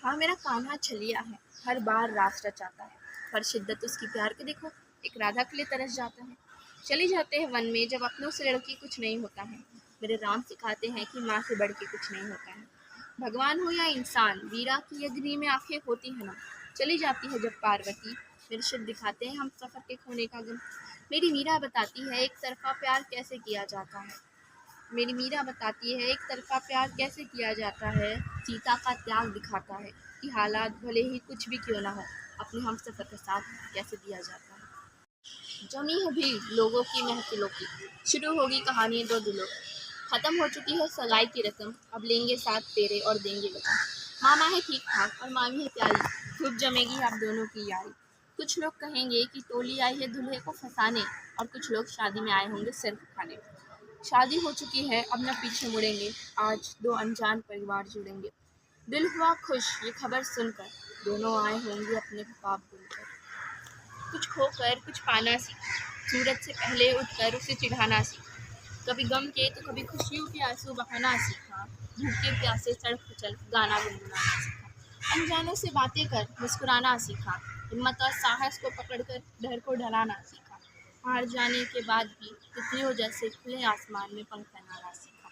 हाँ मेरा कान्हा छलिया है, हर बार रास रचाता है, पर शिद्दत उसकी प्यार के देखो, एक राधा के लिए तरस जाता है। चले जाते हैं वन में जब अपनों से लड़की कुछ नहीं होता है। मेरे राम सिखाते हैं कि माँ से बढ़ के कुछ नहीं होता है। भगवान हो या इंसान, वीरा की अग्नि में आंखें होती है ना। चली जाती है जब पार्वती, मेरे शिव दिखाते हैं हम सफ़र के खोने का गम। मेरी मीरा बताती है एक तरफा प्यार कैसे किया जाता है। मेरी मीरा बताती है एक तरफा प्यार कैसे किया जाता है। सीता का त्याग दिखाता है कि हालात भले ही कुछ भी क्यों ना हो, अपने हम सफ़र का साथ कैसे दिया जाता है। जमी है भीड़ लोगों की महफिलों की, शुरू होगी कहानी दो दिलों की। खत्म हो चुकी है सगाई की रस्म, अब लेंगे साथ तेरे और देंगे वचन। मामा है ठीक ठाक और मामी है प्यारी, खूब जमेगी आप दोनों की यारी। कुछ लोग कहेंगे कि टोली आई है दूल्हे को फंसाने, और कुछ लोग शादी में आए होंगे सिर्फ खाने। शादी हो चुकी है अब न पीछे मुड़ेंगे, आज दो अनजान परिवार जुड़ेंगे। दिल हुआ खुश ये खबर सुनकर, दोनों आए होंगे अपने पाप भूलकर। कुछ खोकर कुछ पाना सीखा, सूरज से पहले उठकर उसे चिढ़ाना सीखा। कभी गम के तो कभी खुशियों के आंसू बहाना सीखा। भूखे प्यासे सड़क पर चल गाना गुनगुनाना सीखा। अनजानों से बातें कर मुस्कुराना सीखा। हिम्मत और साहस को पकड़कर डर को ढलाना सीखा। हार जाने के बाद भी तितलियों जैसे खुले आसमान में पंख फैलाना सीखा।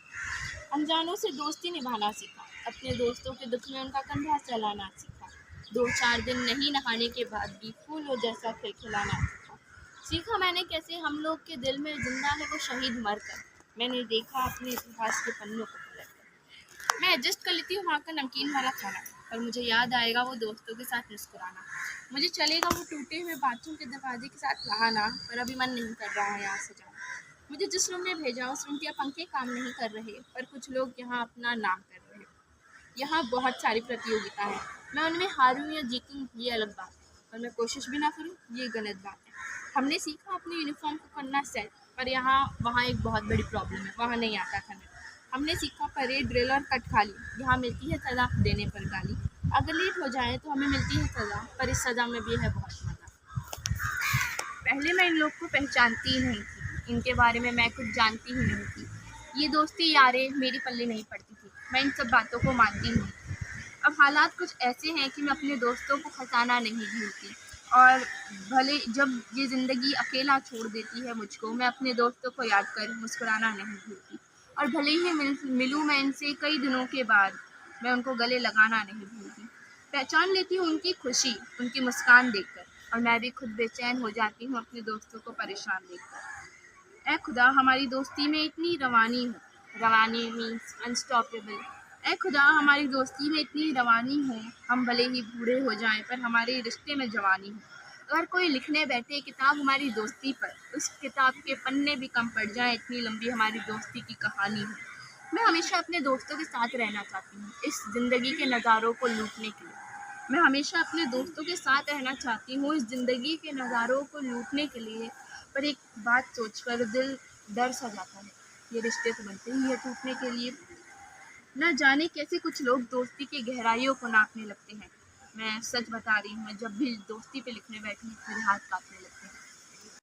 अनजानों से दोस्ती निभाना सीखा। अपने दोस्तों के दुख में उनका कंधा चलाना सीखा। 2-4 दिन नहीं नहाने के बाद भी फूलों जैसा खिलखिलाना सीखा। सीखा मैंने कैसे हम लोग के दिल में जिंदा है वो शहीद मरकर। मैंने देखा अपने इतिहास के पन्नों को पलटकर। मैं एडजस्ट कर लेती हूँ वहाँ का नमकीन वाला खाना, पर मुझे याद आएगा वो दोस्तों के साथ मुस्कुराना। मुझे चलेगा वो टूटे हुए बाथरूम के दरवाजे के साथ नहाना, पर अभी मन नहीं कर रहा है यहाँ से जाना। मुझे जिस रूम में भेजा उस रूम के पंखे काम नहीं कर रहे, पर कुछ लोग यहाँ अपना नाम कर रहे। यहाँ बहुत सारी प्रतियोगिता है, मैं उनमें हारूं या जीतूं ये अलग बात है, पर मैं कोशिश भी ना करूँ ये गलत बात है। हमने सीखा अपने यूनिफॉर्म को करना सेट, पर यहाँ वहाँ एक बहुत बड़ी प्रॉब्लम है, वहाँ नहीं आता था। हमने सीखा परेड ड्रिल और कट खाली, यहाँ मिलती है सज़ा देने पर गाली। अगर लेट हो जाए तो हमें मिलती है सज़ा, पर इस सज़ा में भी है बहुत मज़ा। पहले मैं इन लोग को पहचानती ही नहीं थी, इनके बारे में मैं कुछ जानती ही नहीं थी। ये दोस्ती यारें मेरी पल्ले नहीं पड़ती थी, मैं इन सब बातों को मानती नहीं थी। अब हालात कुछ ऐसे हैं कि मैं अपने दोस्तों को फंसाना नहीं भूलती, और भले जब ये ज़िंदगी अकेला छोड़ देती है मुझको, मैं अपने दोस्तों को याद कर मुस्कुराना नहीं भूलती। और भले ही मिलूँ मैं इनसे कई दिनों के बाद, मैं उनको गले लगाना नहीं भूलती। पहचान लेती हूँ उनकी खुशी, उनकी मुस्कान देखकर, और मैं भी खुद बेचैन हो जाती हूँ अपने दोस्तों को परेशान देखकर। ऐ खुदा हमारी दोस्ती में इतनी रवानी हो, रवानी मीन्स अनस्टॉपेबल। ऐ खुदा हमारी दोस्ती में इतनी रवानी हो, हम भले ही बूढ़े हो जाएं पर हमारे रिश्ते में जवानी हो। अगर कोई लिखने बैठे किताब हमारी दोस्ती पर, उस किताब के पन्ने भी कम पड़ जाएं, इतनी लंबी हमारी दोस्ती की कहानी हो। मैं हमेशा अपने दोस्तों के साथ रहना चाहती हूँ इस ज़िंदगी के नज़ारों को लूटने के लिए। मैं हमेशा अपने दोस्तों के साथ रहना चाहती हूँ इस ज़िंदगी के नज़ारों को लूटने के लिए, पर एक बात सोचकर दिल डर सा जाता है, ये रिश्ते तो बनते ही है टूटने के लिए। न जाने कैसे कुछ लोग दोस्ती की गहराइयों को नापने लगते हैं। मैं सच बता रही हूँ, मैं जब भी दोस्ती पे लिखने बैठी मेरे हाथ कांपने लगते हैं।